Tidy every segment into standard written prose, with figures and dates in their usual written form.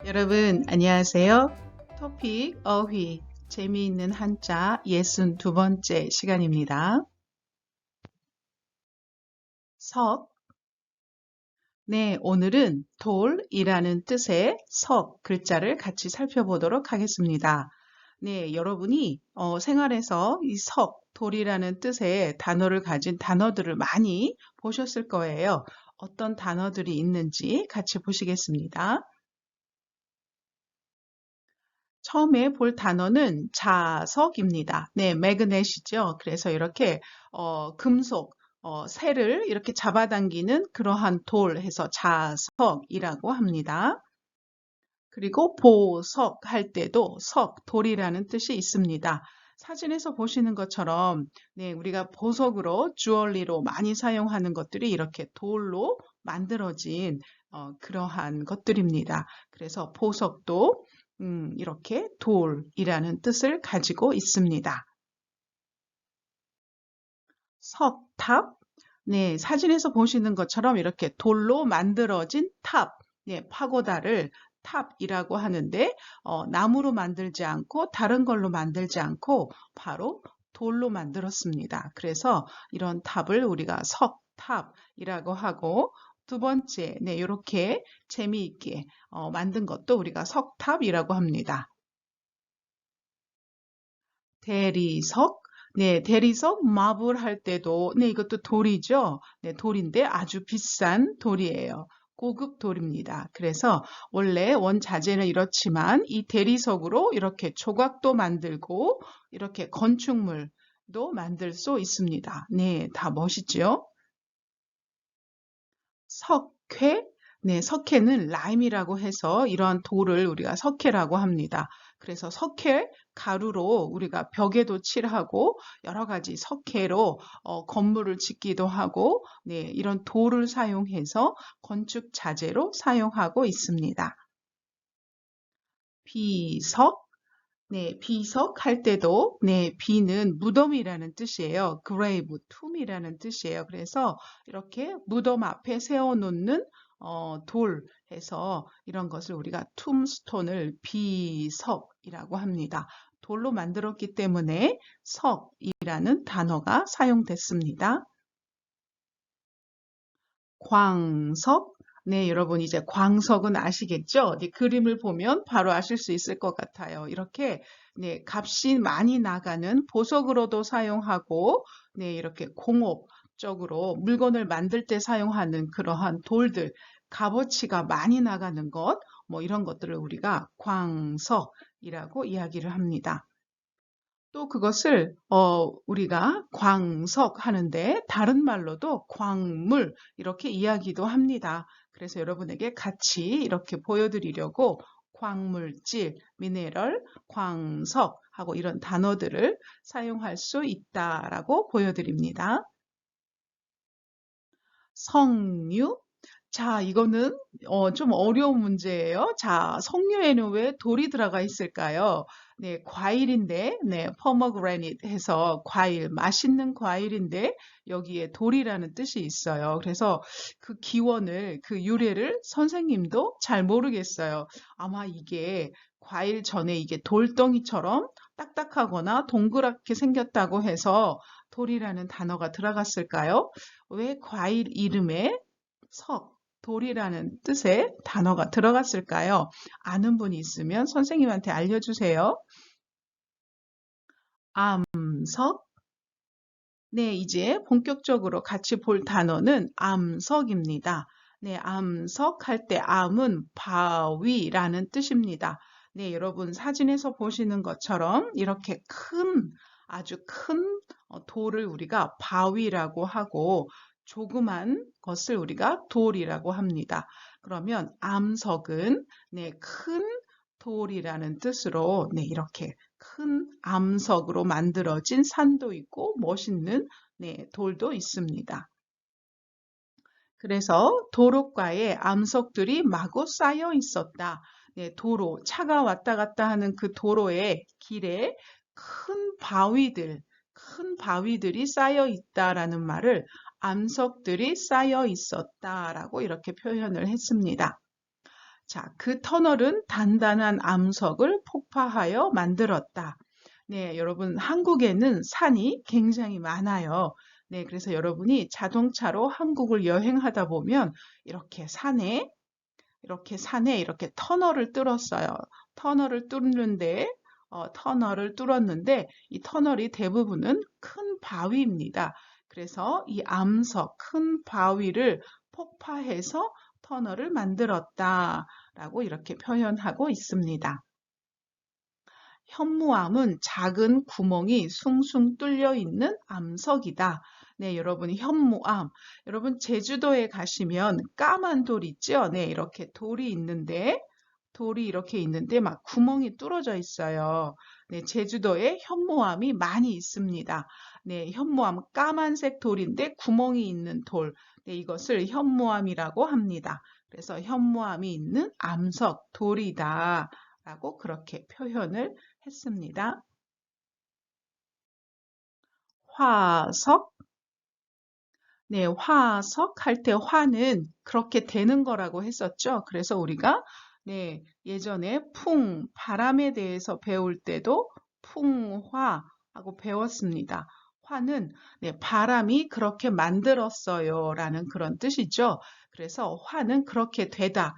여러분, 안녕하세요. 토픽 어휘, 재미있는 한자 62번째 시간입니다. 석. 네, 오늘은 돌이라는 뜻의 석 글자를 같이 살펴보도록 하겠습니다. 네, 여러분이 생활에서 이 석, 돌이라는 뜻의 단어를 가진 단어들을 많이 보셨을 거예요. 어떤 단어들이 있는지 같이 보시겠습니다. 처음에 볼 단어는 자석입니다. 네, 매그넷이죠. 그래서 이렇게 금속, 쇠를 이렇게 잡아당기는 그러한 돌 해서 자석이라고 합니다. 그리고 보석 할 때도 석, 돌이라는 뜻이 있습니다. 사진에서 보시는 것처럼 네, 우리가 보석으로 주얼리로 많이 사용하는 것들이 이렇게 돌로 만들어진 그러한 것들입니다. 그래서 보석도 이렇게 돌이라는 뜻을 가지고 있습니다. 석탑, 네, 사진에서 보시는 것처럼 이렇게 돌로 만들어진 탑, 네, 파고다를 탑이라고 하는데 나무로 만들지 않고 다른 걸로 만들지 않고 바로 돌로 만들었습니다. 그래서 이런 탑을 우리가 석탑이라고 하고 두 번째, 네, 이렇게 재미있게 만든 것도 우리가 석탑이라고 합니다. 대리석, 네, 대리석 마블 할 때도, 네, 이것도 돌이죠. 네, 돌인데 아주 비싼 돌이에요. 고급 돌입니다. 그래서 원래 원자재는 이렇지만 이 대리석으로 이렇게 조각도 만들고 이렇게 건축물도 만들 수 있습니다. 네, 다 멋있죠? 석회, 네, 석회는 라임이라고 해서 이러한 돌을 우리가 석회라고 합니다. 그래서 석회 가루로 우리가 벽에도 칠하고 여러 가지 석회로 건물을 짓기도 하고 네, 이런 돌을 사용해서 건축 자재로 사용하고 있습니다. 비석, 네, 비석 할 때도 네, 비는 무덤이라는 뜻이에요. grave, 툼이라는 뜻이에요. 그래서 이렇게 무덤 앞에 세워놓는 돌 해서 이런 것을 우리가 툼스톤을 비석이라고 합니다. 돌로 만들었기 때문에 석이라는 단어가 사용됐습니다. 광석. 네, 여러분 이제 광석은 아시겠죠? 네, 그림을 보면 바로 아실 수 있을 것 같아요. 이렇게 네, 값이 많이 나가는 보석으로도 사용하고 네, 이렇게 공업적으로 물건을 만들 때 사용하는 그러한 돌들, 값어치가 많이 나가는 것, 뭐 이런 것들을 우리가 광석이라고 이야기를 합니다. 또 그것을 우리가 광석 하는데 다른 말로도 광물 이렇게 이야기도 합니다. 그래서 여러분에게 같이 이렇게 보여드리려고 광물질, 미네랄, 광석 하고 이런 단어들을 사용할 수 있다라고 보여드립니다. 석류. 자, 이거는 좀 어려운 문제예요. 자, 석류에는 왜 돌이 들어가 있을까요? 네, 과일인데, 네, pomegranate 해서 과일, 맛있는 과일인데 여기에 돌이라는 뜻이 있어요. 그래서 그 기원을, 그 유래를 선생님도 잘 모르겠어요. 아마 이게 과일 전에 이게 돌덩이처럼 딱딱하거나 동그랗게 생겼다고 해서 돌이라는 단어가 들어갔을까요? 왜 과일 이름에 석, 돌이라는 뜻의 단어가 들어갔을까요? 아는 분이 있으면 선생님한테 알려주세요. 암석. 네, 이제 본격적으로 같이 볼 단어는 암석입니다. 네, 암석 할 때 암은 바위라는 뜻입니다. 네, 여러분 사진에서 보시는 것처럼 이렇게 큰, 아주 큰 돌을 우리가 바위라고 하고 조그만 것을 우리가 돌이라고 합니다. 그러면 암석은 네, 큰 돌이라는 뜻으로 네, 이렇게 큰 암석으로 만들어진 산도 있고 멋있는 네, 돌도 있습니다. 그래서 도로가에 암석들이 마구 쌓여 있었다. 네, 도로, 차가 왔다 갔다 하는 그 도로의 길에 큰 바위들이 쌓여 있다라는 말을 암석들이 쌓여 있었다라고 이렇게 표현을 했습니다. 자, 그 터널은 단단한 암석을 폭파하여 만들었다. 네, 여러분, 한국에는 산이 굉장히 많아요. 네, 그래서 여러분이 자동차로 한국을 여행하다 보면 이렇게 산에 이렇게 터널을 뚫었어요. 터널을 뚫는데, 터널을 뚫었는데, 이 터널이 대부분은 큰 바위입니다. 그래서 이 암석, 큰 바위를 폭파해서 터널을 만들었다라고 이렇게 표현하고 있습니다. 현무암은 작은 구멍이 숭숭 뚫려 있는 암석이다. 네, 여러분, 현무암. 여러분, 제주도에 가시면 까만 돌 있죠? 네, 이렇게 돌이 이렇게 있는데 막 구멍이 뚫어져 있어요. 네, 제주도에 현무암이 많이 있습니다. 네, 현무암 까만색 돌인데 구멍이 있는 돌. 네, 이것을 현무암이라고 합니다. 그래서 현무암이 있는 암석, 돌이다. 라고 그렇게 표현을 했습니다. 화석. 네, 화석 할 때 화는 그렇게 되는 거라고 했었죠. 그래서 우리가 네, 예전에 바람에 대해서 배울 때도 풍화하고 배웠습니다. 화는 네, 바람이 그렇게 만들었어요 라는 그런 뜻이죠. 그래서 화는 그렇게 되다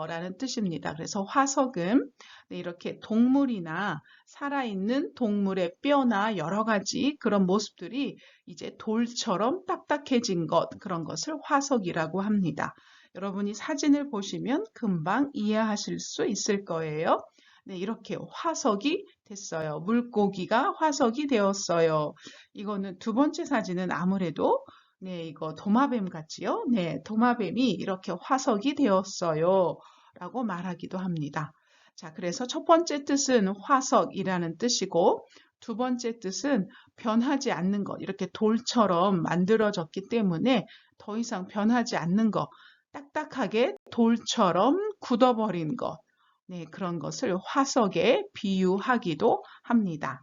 라는 뜻입니다. 그래서 화석은 네, 이렇게 동물이나 살아있는 동물의 뼈나 여러 가지 그런 모습들이 이제 돌처럼 딱딱해진 것, 그런 것을 화석이라고 합니다. 여러분이 사진을 보시면 금방 이해하실 수 있을 거예요. 네, 이렇게 화석이 됐어요. 물고기가 화석이 되었어요. 이거는 두 번째 사진은 아무래도 네, 이거 도마뱀 같지요? 네, 도마뱀이 이렇게 화석이 되었어요. 라고 말하기도 합니다. 자, 그래서 첫 번째 뜻은 화석이라는 뜻이고, 두 번째 뜻은 변하지 않는 것, 이렇게 돌처럼 만들어졌기 때문에 더 이상 변하지 않는 것, 딱딱하게 돌처럼 굳어버린 것, 네, 그런 것을 화석에 비유하기도 합니다.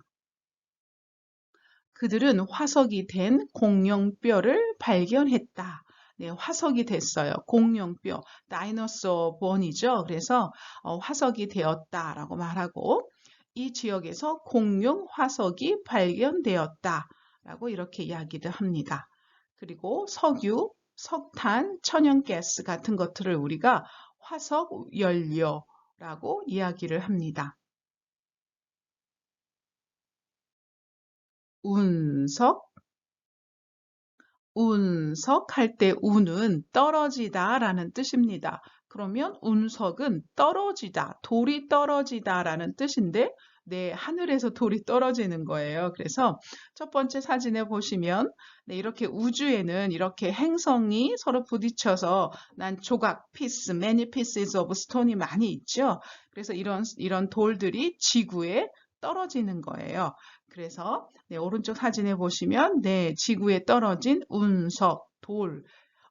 그들은 화석이 된 공룡뼈를 발견했다. 네, 화석이 됐어요. 공룡뼈, 다이너소어 본이죠. 그래서 화석이 되었다라고 말하고 이 지역에서 공룡 화석이 발견되었다라고 이렇게 이야기를 합니다. 그리고 석유, 석탄, 천연가스 같은 것들을 우리가 화석 연료라고 이야기를 합니다. 운석, 운석 할 때 운은 떨어지다라는 뜻입니다. 그러면 운석은 떨어지다, 돌이 떨어지다라는 뜻인데, 네, 하늘에서 돌이 떨어지는 거예요. 그래서 첫 번째 사진에 보시면, 네, 이렇게 우주에는 이렇게 행성이 서로 부딪혀서 난 조각, piece, many pieces of stone이 많이 있죠. 그래서 이런 돌들이 지구에 떨어지는 거예요. 그래서 네, 오른쪽 사진에 보시면 네, 지구에 떨어진 운석, 돌,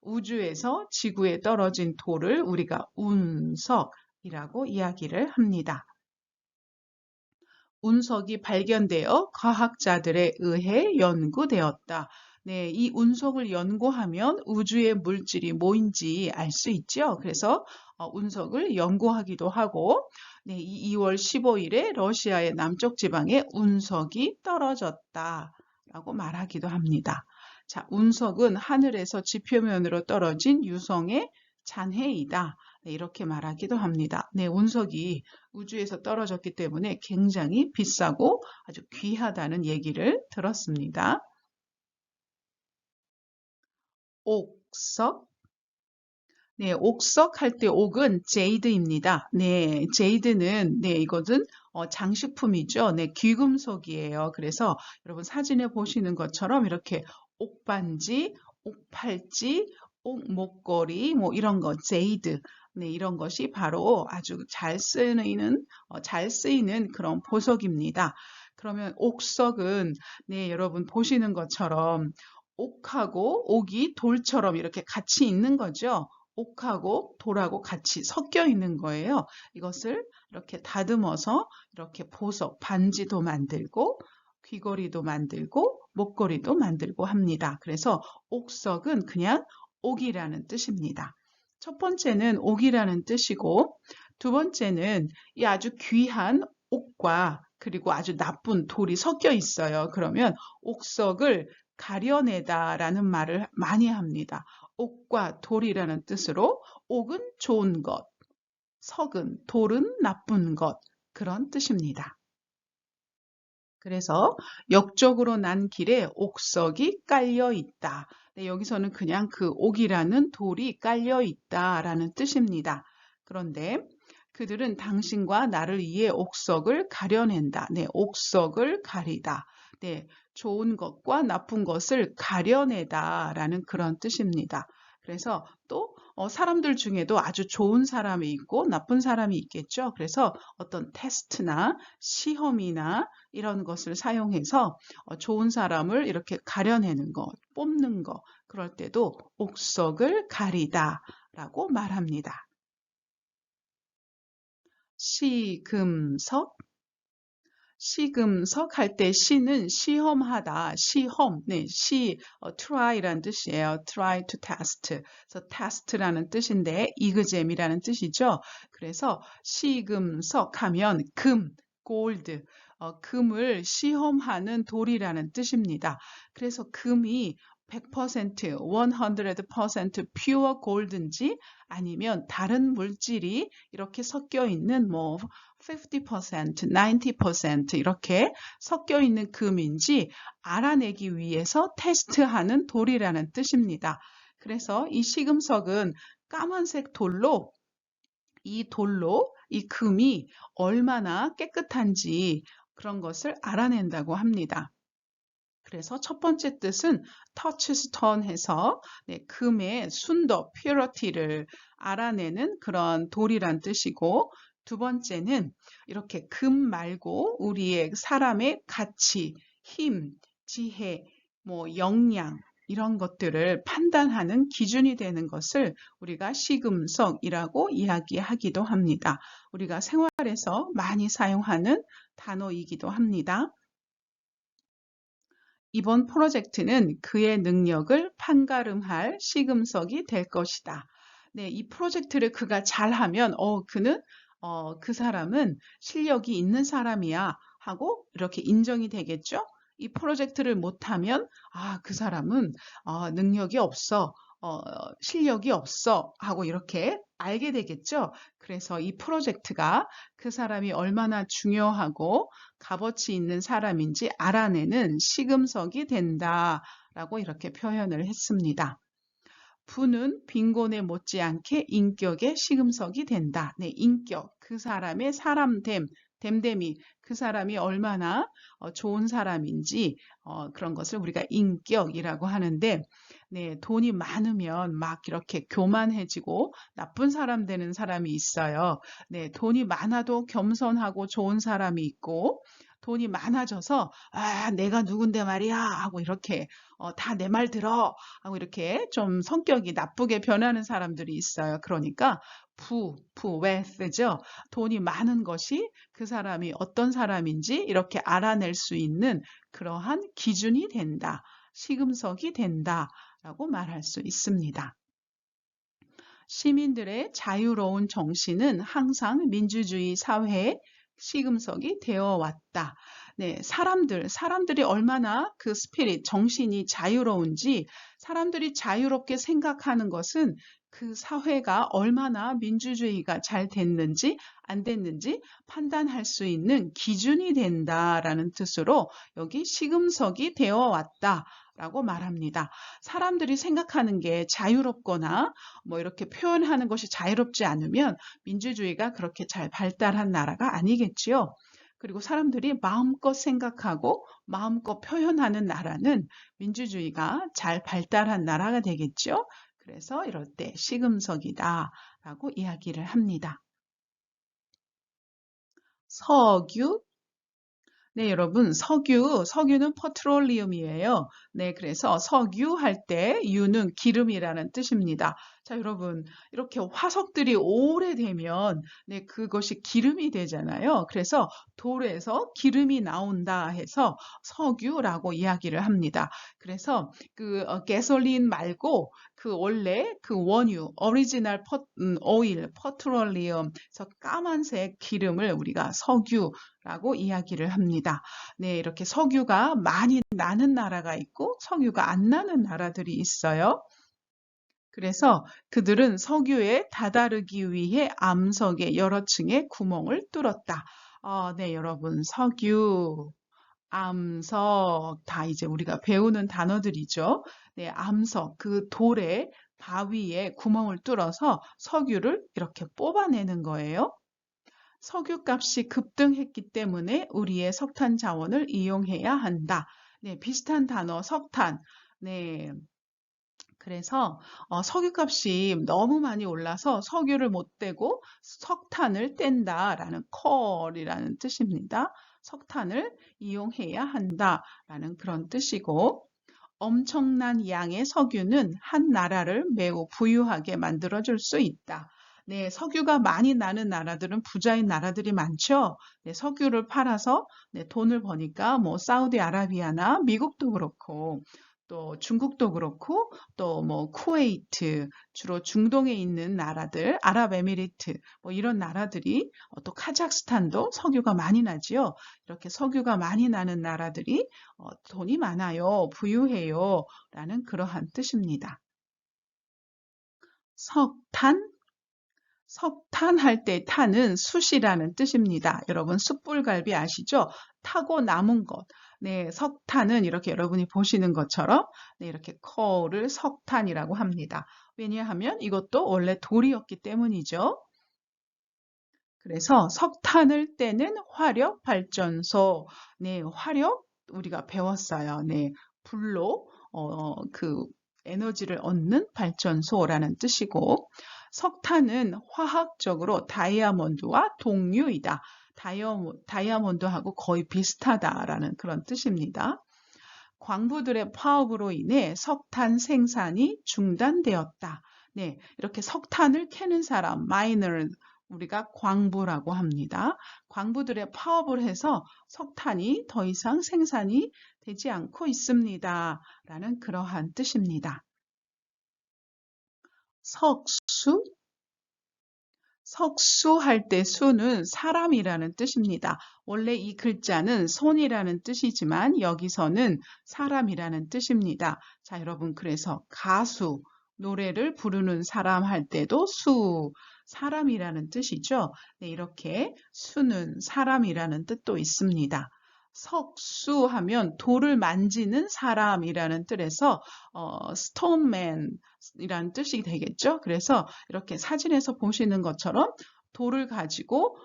우주에서 지구에 떨어진 돌을 우리가 운석이라고 이야기를 합니다. 운석이 발견되어 과학자들에 의해 연구되었다. 네, 이 운석을 연구하면 우주의 물질이 뭐인지 알 수 있죠. 그래서 운석을 연구하기도 하고, 네, 이 2월 15일에 러시아의 남쪽 지방에 운석이 떨어졌다라고 말하기도 합니다. 자, 운석은 하늘에서 지표면으로 떨어진 유성의 잔해이다. 네, 이렇게 말하기도 합니다. 네, 운석이 우주에서 떨어졌기 때문에 굉장히 비싸고 아주 귀하다는 얘기를 들었습니다. 옥석. 네, 옥석 할 때 옥은 제이드입니다. 네, 제이드는 네, 이것은 장식품이죠. 네, 귀금속이에요. 그래서 여러분 사진에 보시는 것처럼 이렇게 옥반지, 옥팔찌, 옥목걸이 뭐 이런 거 제이드. 네, 이런 것이 바로 아주 잘 쓰이는 그런 보석입니다. 그러면 옥석은 네, 여러분 보시는 것처럼 옥이 돌처럼 이렇게 같이 있는 거죠. 옥하고 돌하고 같이 섞여 있는 거예요. 이것을 이렇게 다듬어서 이렇게 보석, 반지도 만들고 귀걸이도 만들고 목걸이도 만들고 합니다. 그래서 옥석은 그냥 옥이라는 뜻입니다. 첫 번째는 옥이라는 뜻이고 두 번째는 이 아주 귀한 옥과 그리고 아주 나쁜 돌이 섞여 있어요. 그러면 옥석을 가려내다라는 말을 많이 합니다. 옥과 돌이라는 뜻으로 옥은 좋은 것, 석은, 돌은 나쁜 것, 그런 뜻입니다. 그래서 역적으로 난 길에 옥석이 깔려 있다. 네, 여기서는 그냥 그 옥이라는 돌이 깔려 있다라는 뜻입니다. 그런데 그들은 당신과 나를 위해 옥석을 가려낸다. 네, 옥석을 가리다. 네, 좋은 것과 나쁜 것을 가려내다라는 그런 뜻입니다. 그래서 또 사람들 중에도 아주 좋은 사람이 있고 나쁜 사람이 있겠죠. 그래서 어떤 테스트나 시험이나 이런 것을 사용해서 좋은 사람을 이렇게 가려내는 것, 뽑는 것, 그럴 때도 옥석을 가리다라고 말합니다. 시금석, 시금석 할 때 시는 시험하다, 시험, 네, try라는 뜻이에요. try to test. 그래서 test라는 뜻인데 이그잼이라는 뜻이죠. 그래서 시금석 하면 금, gold, 금을 시험하는 돌이라는 뜻입니다. 그래서 금이 100%, 100% pure gold인지 아니면 다른 물질이 이렇게 섞여 있는 50%, 90% 이렇게 섞여 있는 금인지 알아내기 위해서 테스트하는 돌이라는 뜻입니다. 그래서 이 시금석은 까만색 돌로 이 금이 얼마나 깨끗한지 그런 것을 알아낸다고 합니다. 그래서 첫 번째 뜻은 touchstone 해서 금의 순도, purity를 알아내는 그런 돌이란 뜻이고 두 번째는 이렇게 금 말고 우리의 사람의 가치, 힘, 지혜, 역량 이런 것들을 판단하는 기준이 되는 것을 우리가 시금석이라고 이야기하기도 합니다. 우리가 생활에서 많이 사용하는 단어이기도 합니다. 이번 프로젝트는 그의 능력을 판가름할 시금석이 될 것이다. 네, 이 프로젝트를 그가 잘하면 그 사람은 실력이 있는 사람이야 하고 이렇게 인정이 되겠죠. 이 프로젝트를 못하면 그 사람은 능력이 없어, 실력이 없어 하고 이렇게 알게 되겠죠. 그래서 이 프로젝트가 그 사람이 얼마나 중요하고 값어치 있는 사람인지 알아내는 시금석이 된다라고 이렇게 표현을 했습니다. 부는 빈곤에 못지않게 인격의 시금석이 된다. 네, 인격, 그 사람의 사람됨, 됨됨이, 그 사람이 얼마나 좋은 사람인지 그런 것을 우리가 인격이라고 하는데 네, 돈이 많으면 막 이렇게 교만해지고 나쁜 사람 되는 사람이 있어요. 네, 돈이 많아도 겸손하고 좋은 사람이 있고 돈이 많아져서 내가 누군데 말이야 하고 이렇게 다 내 말 들어 하고 이렇게 좀 성격이 나쁘게 변하는 사람들이 있어요. 그러니까 wealth죠. 돈이 많은 것이 그 사람이 어떤 사람인지 이렇게 알아낼 수 있는 그러한 기준이 된다. 시금석이 된다라고 말할 수 있습니다. 시민들의 자유로운 정신은 항상 민주주의 사회의 시금석이 되어 왔다. 네, 사람들이 얼마나 그 스피릿, 정신이 자유로운지 사람들이 자유롭게 생각하는 것은 그 사회가 얼마나 민주주의가 잘 됐는지 안 됐는지 판단할 수 있는 기준이 된다라는 뜻으로 여기 시금석이 되어 왔다. 라고 말합니다. 사람들이 생각하는 게 자유롭거나 이렇게 표현하는 것이 자유롭지 않으면 민주주의가 그렇게 잘 발달한 나라가 아니겠지요. 그리고 사람들이 마음껏 생각하고 마음껏 표현하는 나라는 민주주의가 잘 발달한 나라가 되겠죠. 그래서 이럴 때 시금석이다라고 이야기를 합니다. 석유, 네, 여러분, 석유는 페트롤리움이에요. 네, 그래서 석유 할 때 유는 기름이라는 뜻입니다. 자, 여러분, 이렇게 화석들이 오래되면 네, 그것이 기름이 되잖아요. 그래서 돌에서 기름이 나온다 해서 석유라고 이야기를 합니다. 그래서 가솔린 말고 그 원래 그 원유, 오리지널 오일, 페트롤리움, 그래서 까만색 기름을 우리가 석유라고 이야기를 합니다. 네, 이렇게 석유가 많이 나는 나라가 있고 석유가 안 나는 나라들이 있어요. 그래서 그들은 석유에 다다르기 위해 암석의 여러 층의 구멍을 뚫었다. 네, 여러분, 석유, 암석, 다 이제 우리가 배우는 단어들이죠. 네, 암석, 그 돌에 바위에 구멍을 뚫어서 석유를 이렇게 뽑아내는 거예요. 석유값이 급등했기 때문에 우리의 석탄 자원을 이용해야 한다. 네, 비슷한 단어, 석탄. 네, 그래서 석유값이 너무 많이 올라서 석유를 못 떼고 석탄을 뗀다라는 coal이라는 뜻입니다. 석탄을 이용해야 한다라는 그런 뜻이고 엄청난 양의 석유는 한 나라를 매우 부유하게 만들어줄 수 있다. 네, 석유가 많이 나는 나라들은 부자인 나라들이 많죠. 네, 석유를 팔아서 네, 돈을 버니까 뭐 사우디아라비아나 미국도 그렇고 또 중국도 그렇고 또 뭐 쿠웨이트 주로 중동에 있는 나라들 아랍에미리트 뭐 이런 나라들이 또 카자흐스탄도 석유가 많이 나지요. 이렇게 석유가 많이 나는 나라들이 돈이 많아요, 부유해요 라는 그러한 뜻입니다. 석탄, 석탄 할 때 탄은 숯이라는 뜻입니다. 여러분 숯불갈비 아시죠? 타고 남은 것. 네, 석탄은 이렇게 여러분이 보시는 것처럼 네, 이렇게 coal을 석탄이라고 합니다. 왜냐하면 이것도 원래 돌이었기 때문이죠. 그래서 석탄을 떼는 화력 발전소. 네, 화력 우리가 배웠어요. 네, 불로 그 에너지를 얻는 발전소라는 뜻이고 석탄은 화학적으로 다이아몬드와 동류이다. 다이아몬드하고 거의 비슷하다라는 그런 뜻입니다. 광부들의 파업으로 인해 석탄 생산이 중단되었다. 네, 이렇게 석탄을 캐는 사람, 마이너, 우리가 광부라고 합니다. 광부들의 파업을 해서 석탄이 더 이상 생산이 되지 않고 있습니다. 라는 그러한 뜻입니다. 석수? 석수할 때 수는 사람이라는 뜻입니다. 원래 이 글자는 손이라는 뜻이지만 여기서는 사람이라는 뜻입니다. 자, 여러분, 그래서 가수, 노래를 부르는 사람 할 때도 수, 사람이라는 뜻이죠. 네, 이렇게 수는 사람이라는 뜻도 있습니다. 석수하면 돌을 만지는 사람이라는 뜻에서 stoneman이라는 뜻이 되겠죠. 그래서 이렇게 사진에서 보시는 것처럼 돌을 가지고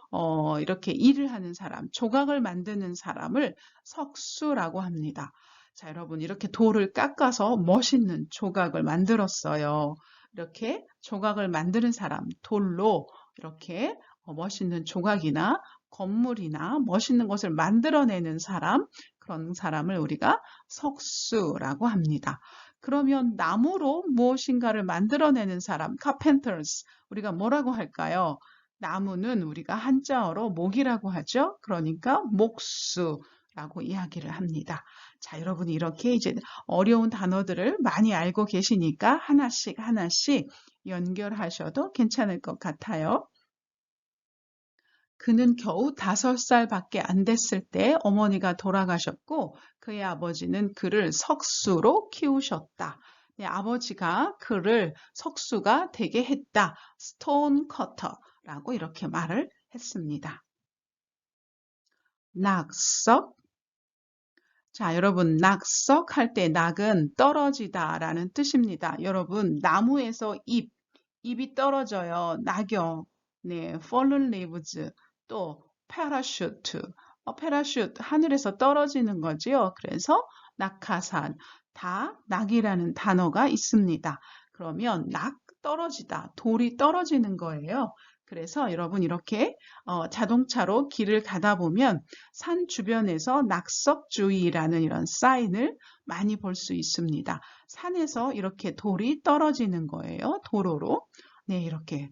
이렇게 일을 하는 사람, 조각을 만드는 사람을 석수라고 합니다. 자, 여러분 이렇게 돌을 깎아서 멋있는 조각을 만들었어요. 이렇게 조각을 만드는 사람, 돌로 이렇게 멋있는 조각이나 건물이나 멋있는 것을 만들어내는 사람, 그런 사람을 우리가 석수라고 합니다. 그러면 나무로 무엇인가를 만들어내는 사람, carpenters, 우리가 뭐라고 할까요? 나무는 우리가 한자어로 목이라고 하죠. 그러니까 목수라고 이야기를 합니다. 자, 여러분이 이렇게 이제 어려운 단어들을 많이 알고 계시니까 하나씩 하나씩 연결하셔도 괜찮을 것 같아요. 그는 겨우 5살밖에 안 됐을 때 어머니가 돌아가셨고 그의 아버지는 그를 석수로 키우셨다. 네, 아버지가 그를 석수가 되게 했다. 스톤 커터라고 이렇게 말을 했습니다. 낙석. 자, 여러분, 낙석 할 때 낙은 떨어지다 라는 뜻입니다. 여러분, 나무에서 잎이 떨어져요. 낙엽, 네, fallen leaves, 또 패러슈트, 패러슈트, 하늘에서 떨어지는 거지요. 그래서 낙하산, 다 낙이라는 단어가 있습니다. 그러면 낙 떨어지다, 돌이 떨어지는 거예요. 그래서 여러분 이렇게 자동차로 길을 가다 보면 산 주변에서 낙석주의라는 이런 사인을 많이 볼 수 있습니다. 산에서 이렇게 돌이 떨어지는 거예요. 도로로. 네, 이렇게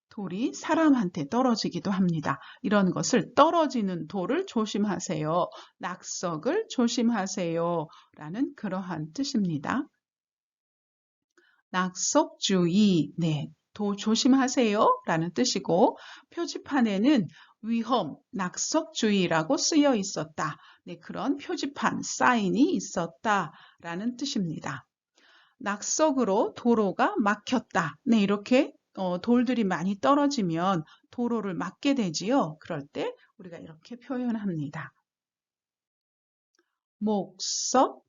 돌이 사람한테 떨어지기도 합니다. 이런 것을 떨어지는 돌을 조심하세요. 낙석을 조심하세요. 라는 그러한 뜻입니다. 낙석주의, 네, 조심하세요. 라는 뜻이고, 표지판에는 위험, 낙석주의라고 쓰여 있었다. 네, 그런 표지판, 사인이 있었다. 라는 뜻입니다. 낙석으로 도로가 막혔다. 네, 이렇게 돌들이 많이 떨어지면 도로를 막게 되지요. 그럴 때 우리가 이렇게 표현합니다. 목석,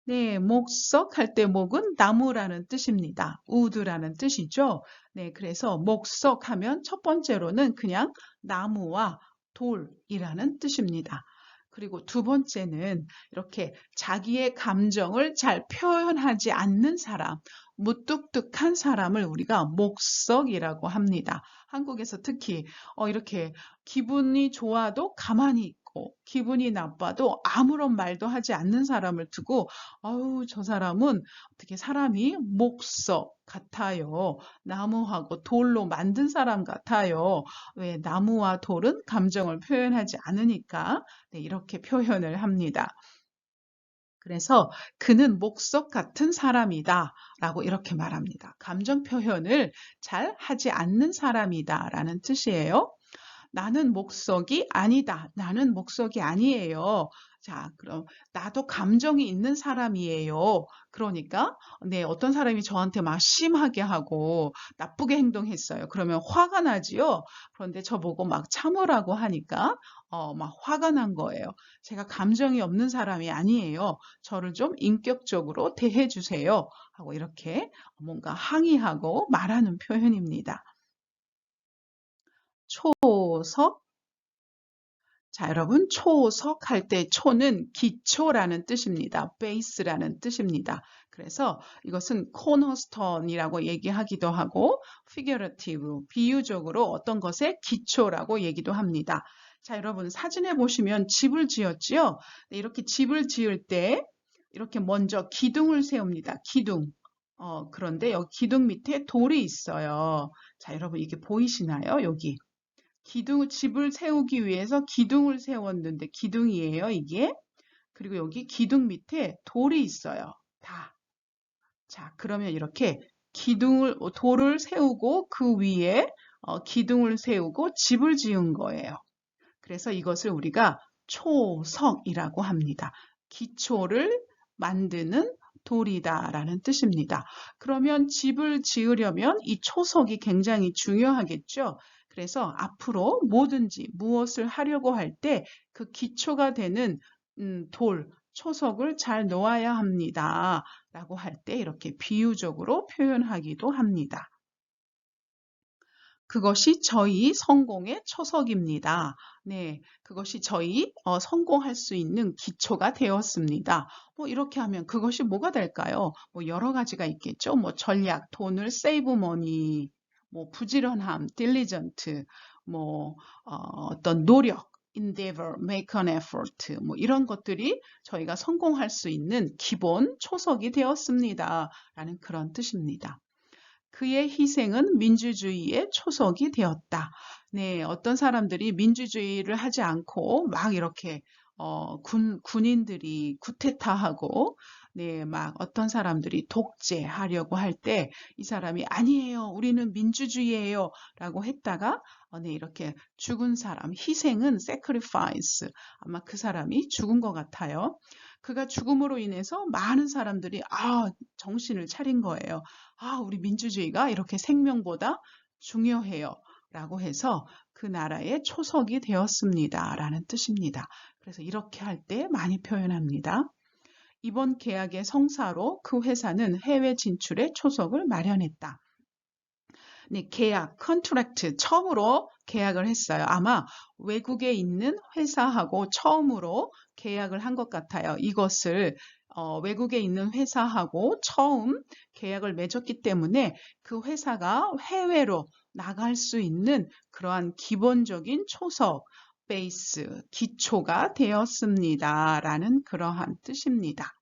네, 목석 할 때 목은 나무라는 뜻입니다. 우드라는 뜻이죠. 네, 그래서 목석 하면 첫 번째로는 그냥 나무와 돌이라는 뜻입니다. 그리고 두 번째는 이렇게 자기의 감정을 잘 표현하지 않는 사람, 무뚝뚝한 사람을 우리가 목석이라고 합니다. 한국에서 특히 이렇게 기분이 좋아도 가만히 있고 기분이 나빠도 아무런 말도 하지 않는 사람을 두고 아우 저 사람은 어떻게 사람이 목석 같아요. 나무하고 돌로 만든 사람 같아요. 왜 나무와 돌은 감정을 표현하지 않으니까 네, 이렇게 표현을 합니다. 그래서 그는 목석 같은 사람이다 라고 이렇게 말합니다. 감정 표현을 잘 하지 않는 사람이다 라는 뜻이에요. 나는 목석이 아니다. 나는 목석이 아니에요. 자, 그럼 나도 감정이 있는 사람이에요. 그러니까 네, 어떤 사람이 저한테 막 심하게 하고 나쁘게 행동했어요. 그러면 화가 나지요. 그런데 저보고 막 참으라고 하니까 막 화가 난 거예요. 제가 감정이 없는 사람이 아니에요. 저를 좀 인격적으로 대해 주세요. 하고 이렇게 뭔가 항의하고 말하는 표현입니다. 초석. 자, 여러분, 초석 할 때 초는 기초라는 뜻입니다. 베이스라는 뜻입니다. 그래서 이것은 코너스톤이라고 얘기하기도 하고 figurative, 비유적으로 어떤 것의 기초라고 얘기도 합니다. 자, 여러분, 사진에 보시면 집을 지었지요? 네, 이렇게 집을 지을 때 이렇게 먼저 기둥을 세웁니다. 기둥. 그런데 여기 기둥 밑에 돌이 있어요. 자, 여러분, 이게 보이시나요? 여기. 집을 세우기 위해서 기둥을 세웠는데 기둥이에요, 이게. 그리고 여기 기둥 밑에 돌이 있어요. 다. 자, 그러면 이렇게 돌을 세우고 그 위에 기둥을 세우고 집을 지은 거예요. 그래서 이것을 우리가 초석이라고 합니다. 기초를 만드는 돌이다라는 뜻입니다. 그러면 집을 지으려면 이 초석이 굉장히 중요하겠죠. 그래서 앞으로 뭐든지 무엇을 하려고 할 때 그 기초가 되는 초석을 잘 놓아야 합니다. 라고 할 때 이렇게 비유적으로 표현하기도 합니다. 그것이 저희 성공의 초석입니다. 네, 그것이 저희 성공할 수 있는 기초가 되었습니다. 뭐 이렇게 하면 그것이 뭐가 될까요? 뭐 여러 가지가 있겠죠. 뭐 전략, 돈을 save money, 뭐 부지런함, diligent, 뭐 어떤 노력, endeavor, make an effort, 뭐 이런 것들이 저희가 성공할 수 있는 기본 초석이 되었습니다. 라는 그런 뜻입니다. 그의 희생은 민주주의의 초석이 되었다. 네, 어떤 사람들이 민주주의를 하지 않고 막 이렇게 군인들이 쿠데타하고 네, 막 어떤 사람들이 독재하려고 할 때 이 사람이 아니에요. 우리는 민주주의예요. 라고 했다가 네, 이렇게 죽은 사람, 희생은 sacrifice. 아마 그 사람이 죽은 것 같아요. 그가 죽음으로 인해서 많은 사람들이 정신을 차린 거예요. 우리 민주주의가 이렇게 생명보다 중요해요. 라고 해서 그 나라의 초석이 되었습니다. 라는 뜻입니다. 그래서 이렇게 할 때 많이 표현합니다. 이번 계약의 성사로 그 회사는 해외 진출의 초석을 마련했다. 네, 계약, 컨트랙트, 처음으로 계약을 했어요. 아마 외국에 있는 회사하고 처음으로 계약을 한 것 같아요. 이것을 외국에 있는 회사하고 처음 계약을 맺었기 때문에 그 회사가 해외로 나갈 수 있는 그러한 기본적인 초석, 베이스, 기초가 되었습니다. 라는 그러한 뜻입니다.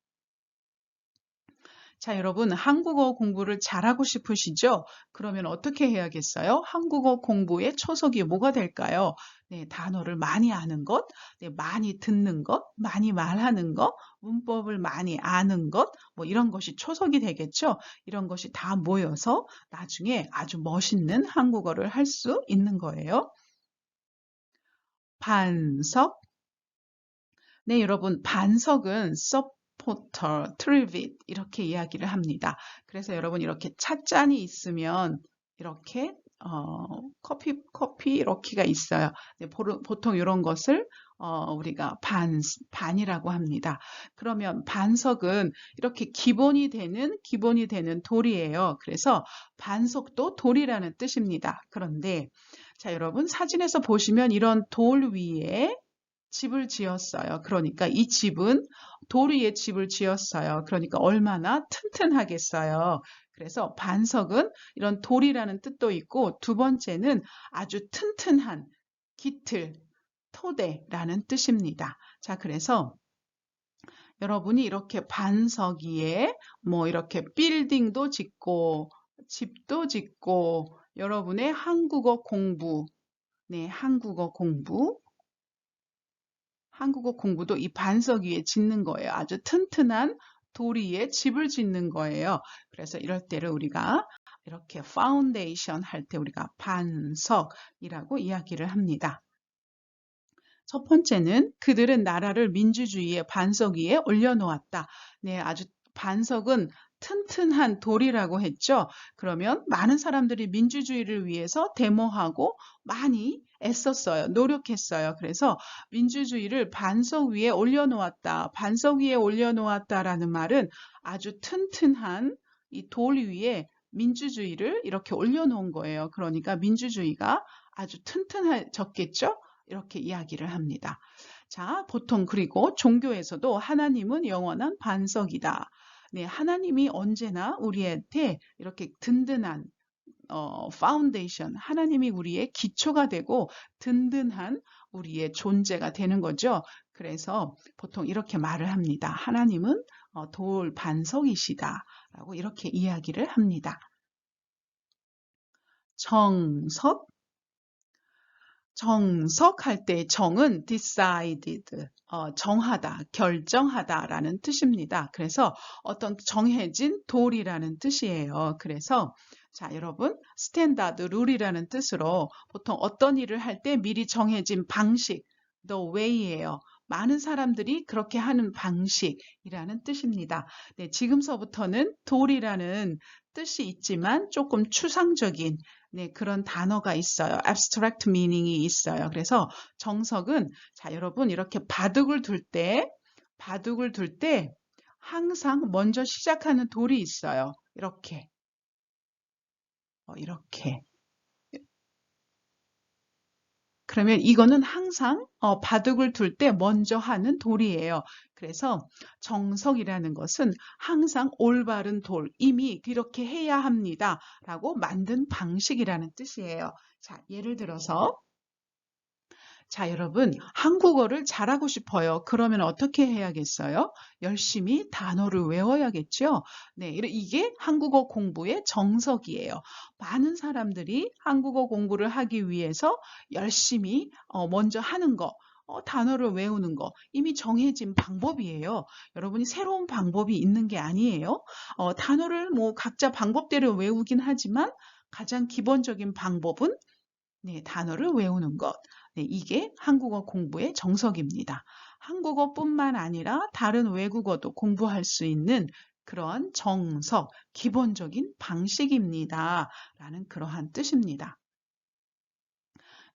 자, 여러분, 한국어 공부를 잘하고 싶으시죠? 그러면 어떻게 해야겠어요? 한국어 공부의 초석이 뭐가 될까요? 네, 단어를 많이 아는 것, 네, 많이 듣는 것, 많이 말하는 것, 문법을 많이 아는 것, 뭐 이런 것이 초석이 되겠죠? 이런 것이 다 모여서 나중에 아주 멋있는 한국어를 할 수 있는 거예요. 반석. 네, 여러분, 반석은 서포터, 트리빗 이렇게 이야기를 합니다. 그래서 여러분 이렇게 찻잔이 있으면 이렇게 커피 이렇게가 있어요. 네, 보통 이런 것을 우리가 반이라고 합니다. 그러면 반석은 이렇게 기본이 되는 돌이에요. 그래서 반석도 돌이라는 뜻입니다. 그런데 자, 여러분 사진에서 보시면 이런 돌 위에 집을 지었어요. 그러니까 이 집은 돌 위에 집을 지었어요. 그러니까 얼마나 튼튼하겠어요. 그래서 반석은 이런 돌이라는 뜻도 있고 두 번째는 아주 튼튼한 기틀, 토대라는 뜻입니다. 자, 그래서 여러분이 이렇게 반석 위에 뭐 이렇게 빌딩도 짓고 집도 짓고 여러분의 한국어 공부, 네, 한국어 공부도 이 반석 위에 짓는 거예요. 아주 튼튼한 돌 위에 집을 짓는 거예요. 그래서 이럴 때를 우리가 이렇게 파운데이션 할 때 우리가 반석이라고 이야기를 합니다. 첫 번째는 그들은 나라를 민주주의의 반석 위에 올려놓았다. 네, 아주 반석은 튼튼한 돌이라고 했죠. 그러면 많은 사람들이 민주주의를 위해서 데모하고 많이 애썼어요. 노력했어요. 그래서 민주주의를 반석 위에 올려놓았다. 반석 위에 올려놓았다라는 말은 아주 튼튼한 이 돌 위에 민주주의를 이렇게 올려놓은 거예요. 그러니까 민주주의가 아주 튼튼해졌겠죠? 이렇게 이야기를 합니다. 자, 보통 그리고 종교에서도 하나님은 영원한 반석이다. 네, 하나님이 언제나 우리한테 이렇게 든든한 파운데이션, 하나님이 우리의 기초가 되고 든든한 우리의 존재가 되는 거죠. 그래서 보통 이렇게 말을 합니다. 하나님은 돌 반석이시다라고 이렇게 이야기를 합니다. 정석, 정석할 때 정은 decided, 정하다, 결정하다라는 뜻입니다. 그래서 어떤 정해진 돌이라는 뜻이에요. 그래서 자, 여러분, 스탠다드 룰이라는 뜻으로 보통 어떤 일을 할 때 미리 정해진 방식, the way예요. 많은 사람들이 그렇게 하는 방식이라는 뜻입니다. 네, 지금서부터는 돌이라는 뜻이 있지만 조금 추상적인 네, 그런 단어가 있어요. abstract meaning이 있어요. 그래서 정석은 자, 여러분 이렇게 바둑을 둘 때 항상 먼저 시작하는 돌이 있어요. 이렇게. 이렇게. 그러면 이거는 항상 바둑을 둘 때 먼저 하는 돌이에요. 그래서 정석이라는 것은 항상 올바른 돌, 이미 그렇게 해야 합니다. 라고 만든 방식이라는 뜻이에요. 자, 예를 들어서 자, 여러분, 한국어를 잘하고 싶어요. 그러면 어떻게 해야겠어요? 열심히 단어를 외워야겠죠? 네, 이게 한국어 공부의 정석이에요. 많은 사람들이 한국어 공부를 하기 위해서 열심히 먼저 하는 거, 단어를 외우는 거, 이미 정해진 방법이에요. 여러분이 새로운 방법이 있는 게 아니에요. 단어를 뭐 각자 방법대로 외우긴 하지만 가장 기본적인 방법은 네, 단어를 외우는 것. 네, 이게 한국어 공부의 정석입니다. 한국어뿐만 아니라 다른 외국어도 공부할 수 있는 그러한 정석, 기본적인 방식입니다. 라는 그러한 뜻입니다.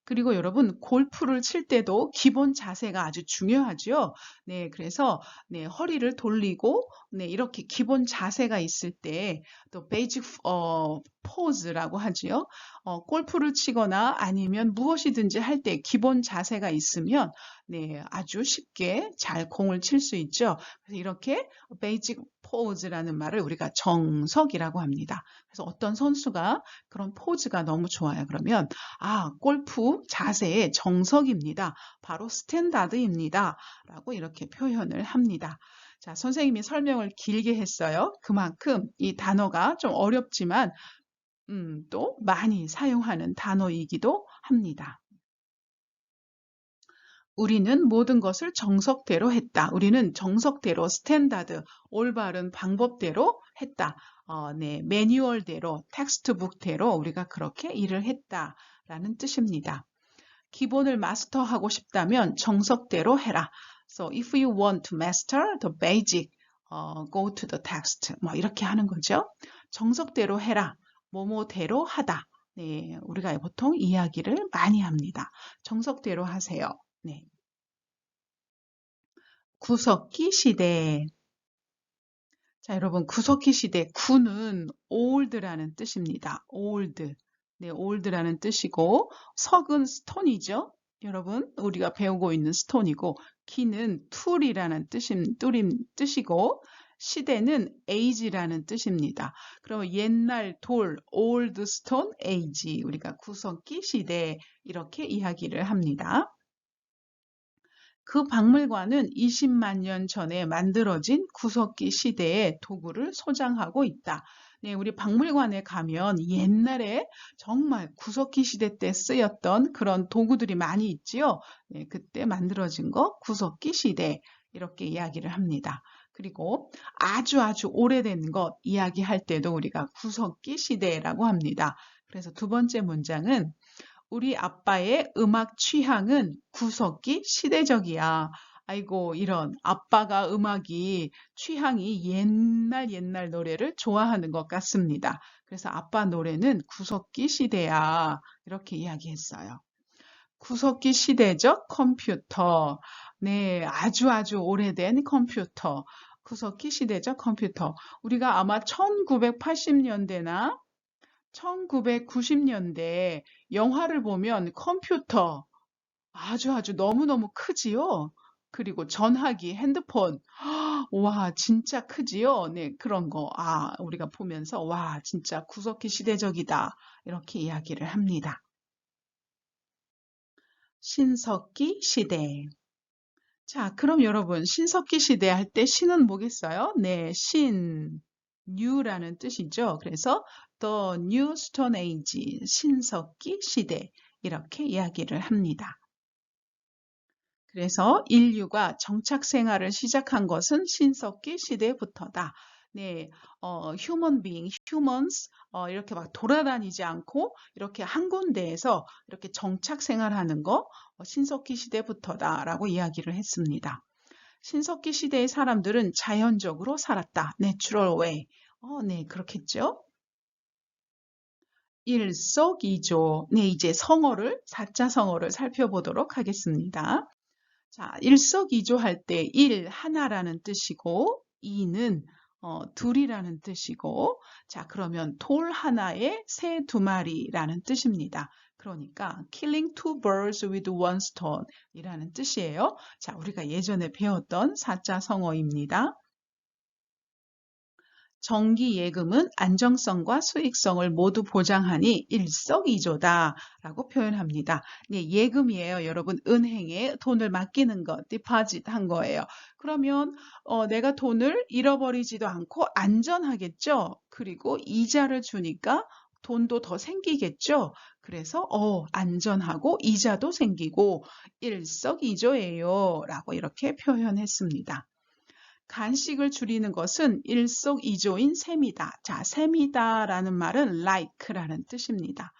그리고 여러분 골프를 칠 때도 기본 자세가 아주 중요하죠. 네, 그래서 네, 허리를 돌리고 네, 이렇게 기본 자세가 있을 때 또 베이직 포즈라고 하지요. 골프를 치거나 아니면 무엇이든지 할 때 기본 자세가 있으면 네, 아주 쉽게 잘 공을 칠 수 있죠. 그래서 이렇게 베이직 포즈라는 말을 우리가 정석이라고 합니다. 그래서 어떤 선수가 그런 포즈가 너무 좋아요. 그러면 골프 자세의 정석입니다. 바로 스탠다드입니다. 라고 이렇게 표현을 합니다. 자, 선생님이 설명을 길게 했어요. 그만큼 이 단어가 좀 어렵지만 또 많이 사용하는 단어이기도 합니다. 우리는 모든 것을 정석대로 했다. 우리는 정석대로 스탠다드, 올바른 방법대로 했다. 네, 매뉴얼대로, 텍스트북대로 우리가 그렇게 일을 했다라는 뜻입니다. 기본을 마스터하고 싶다면 정석대로 해라. So if you want to master the basic, go to the text. 뭐 이렇게 하는 거죠. 정석대로 해라. 뭐뭐대로 하다. 네, 우리가 보통 이야기를 많이 합니다. 정석대로 하세요. 네. 구석기 시대. 자, 여러분, 구석기 시대, 구는 old라는 뜻입니다. old. 네, old라는 뜻이고, 석은 스톤이죠. 여러분, 우리가 배우고 있는 스톤이고, 기는 툴이라는 뜻이고, 시대는 age라는 뜻입니다. 그러면 옛날 돌, old stone age, 우리가 구석기 시대, 이렇게 이야기를 합니다. 그 박물관은 20만 년 전에 만들어진 구석기 시대의 도구를 소장하고 있다. 네, 우리 박물관에 가면 옛날에 정말 구석기 시대 때 쓰였던 그런 도구들이 많이 있지요. 네, 그때 만들어진 거 구석기 시대 이렇게 이야기를 합니다. 그리고 아주 오래된 것 이야기할 때도 우리가 구석기 시대라고 합니다. 그래서 두 번째 문장은 우리 아빠의 음악 취향은 구석기 시대적이야. 아이고, 이런 아빠가 취향이 옛날 노래를 좋아하는 것 같습니다. 그래서 아빠 노래는 구석기 시대야. 이렇게 이야기했어요. 구석기 시대적 컴퓨터. 네, 아주 오래된 컴퓨터. 구석기 시대적 컴퓨터. 우리가 아마 1980년대나 1990년대 영화를 보면 컴퓨터 아주 너무너무 크지요. 그리고 전화기, 핸드폰. 와, 진짜 크지요. 네, 그런 거. 우리가 보면서 와, 진짜 구석기 시대적이다. 이렇게 이야기를 합니다. 신석기 시대. 자, 그럼 여러분, 신석기 시대 할 때 신은 뭐겠어요? 네, new라는 뜻이죠. 그래서 the new stone age, 신석기 시대 이렇게 이야기를 합니다. 그래서 인류가 정착 생활을 시작한 것은 신석기 시대부터다. 네, humans, 이렇게 막 돌아다니지 않고 이렇게 한 군데에서 이렇게 정착 생활하는 거 신석기 시대부터다라고 이야기를 했습니다. 신석기 시대의 사람들은 자연적으로 살았다. Natural way. 네, 그렇겠죠. 일석이조. 네, 이제 사자 성어를 살펴보도록 하겠습니다. 자, 일석이조 할 때 하나라는 뜻이고, 이는 둘이라는 뜻이고, 자, 그러면 돌 하나에 새 두 마리라는 뜻입니다. 그러니까 killing two birds with one stone 이라는 뜻이에요. 자, 우리가 예전에 배웠던 사자 성어입니다. 정기예금은 안정성과 수익성을 모두 보장하니 일석이조다 라고 표현합니다. 네, 예금이에요. 여러분, 은행에 돈을 맡기는 거, 디파짓 한 거예요. 그러면 내가 돈을 잃어버리지도 않고 안전하겠죠. 그리고 이자를 주니까 돈도 더 생기겠죠. 그래서 안전하고 이자도 생기고 일석이조예요 라고 이렇게 표현했습니다. 간식을 줄이는 것은 일석이조인 셈이다. 자, 셈이다라는 말은 like라는 뜻입니다.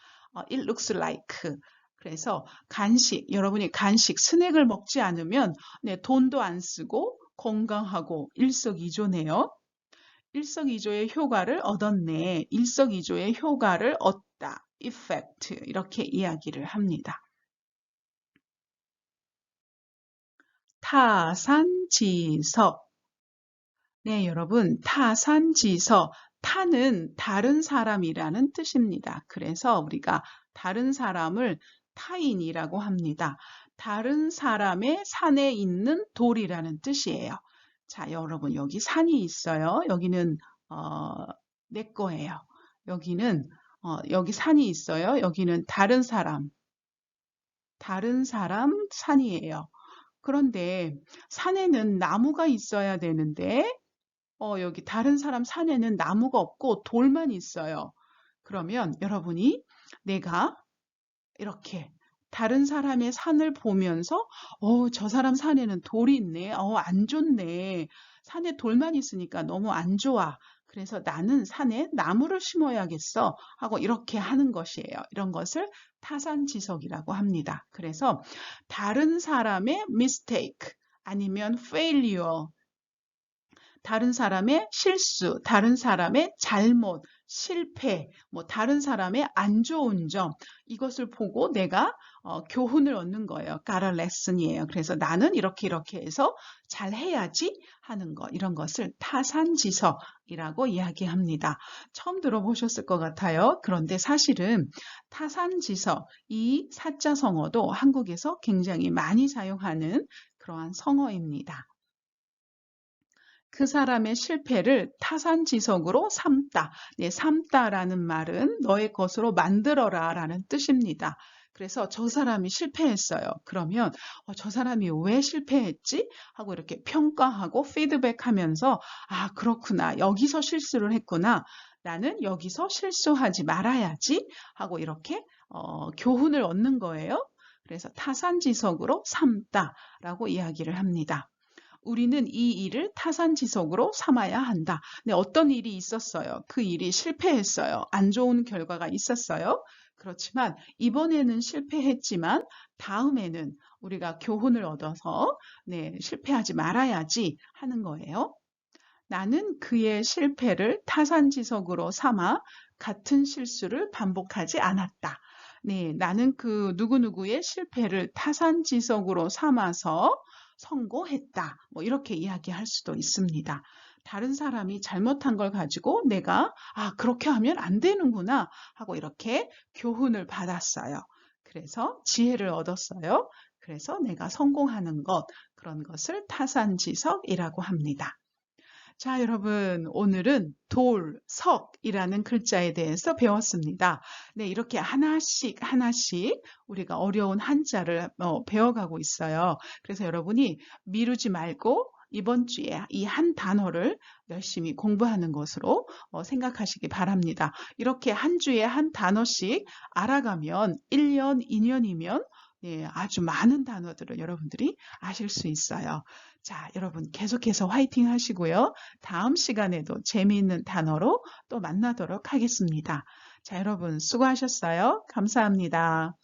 it looks like. 그래서 여러분이 스낵을 먹지 않으면 네, 돈도 안 쓰고 건강하고 일석이조네요. 일석이조의 효과를 얻었네. 일석이조의 효과를 얻다. effect. 이렇게 이야기를 합니다. 타산지석. 네, 여러분, 타산지석. 타는 다른 사람이라는 뜻입니다. 그래서 우리가 다른 사람을 타인이라고 합니다. 다른 사람의 산에 있는 돌이라는 뜻이에요. 자, 여러분, 여기 산이 있어요. 여기는 내 거예요. 여기는 여기 산이 있어요. 여기는 다른 사람 산이에요. 그런데 산에는 나무가 있어야 되는데 여기 다른 사람 산에는 나무가 없고 돌만 있어요. 그러면 여러분이 내가 이렇게 다른 사람의 산을 보면서 저 사람 산에는 돌이 있네. 안 좋네. 산에 돌만 있으니까 너무 안 좋아. 그래서 나는 산에 나무를 심어야겠어 하고 이렇게 하는 것이에요. 이런 것을 타산지석이라고 합니다. 그래서 다른 사람의 mistake 아니면 failure, 다른 사람의 실수, 다른 사람의 잘못, 실패, 뭐 다른 사람의 안 좋은 점, 이것을 보고 내가 교훈을 얻는 거예요. got a lesson이에요. 그래서 나는 이렇게 해서 잘 해야지 하는 거, 이런 것을 타산지석이라고 이야기합니다. 처음 들어보셨을 것 같아요. 그런데 사실은 타산지석, 이 사자성어도 한국에서 굉장히 많이 사용하는 그러한 성어입니다. 그 사람의 실패를 타산지석으로 삼다. 네, 삼다라는 말은 너의 것으로 만들어라 라는 뜻입니다. 그래서 저 사람이 실패했어요. 그러면 저 사람이 왜 실패했지? 하고 이렇게 평가하고 피드백하면서 아, 그렇구나. 여기서 실수를 했구나. 나는 여기서 실수하지 말아야지 하고 이렇게 교훈을 얻는 거예요. 그래서 타산지석으로 삼다라고 이야기를 합니다. 우리는 이 일을 타산지석으로 삼아야 한다. 네, 어떤 일이 있었어요. 그 일이 실패했어요. 안 좋은 결과가 있었어요. 그렇지만 이번에는 실패했지만 다음에는 우리가 교훈을 얻어서 네, 실패하지 말아야지 하는 거예요. 나는 그의 실패를 타산지석으로 삼아 같은 실수를 반복하지 않았다. 네, 나는 그 누구누구의 실패를 타산지석으로 삼아서 성공했다. 뭐 이렇게 이야기할 수도 있습니다. 다른 사람이 잘못한 걸 가지고 내가 그렇게 하면 안 되는구나 하고 이렇게 교훈을 받았어요. 그래서 지혜를 얻었어요. 그래서 내가 성공하는 것, 그런 것을 타산지석이라고 합니다. 자, 여러분, 오늘은 돌, 석이라는 글자에 대해서 배웠습니다. 네, 이렇게 하나씩 우리가 어려운 한자를 배워가고 있어요. 그래서 여러분이 미루지 말고 이번 주에 이 한 단어를 열심히 공부하는 것으로 생각하시기 바랍니다. 이렇게 한 주에 한 단어씩 알아가면 1년, 2년이면 아주 많은 단어들을 여러분들이 아실 수 있어요. 자, 여러분 계속해서 화이팅 하시고요. 다음 시간에도 재미있는 단어로 또 만나도록 하겠습니다. 자, 여러분 수고하셨어요. 감사합니다.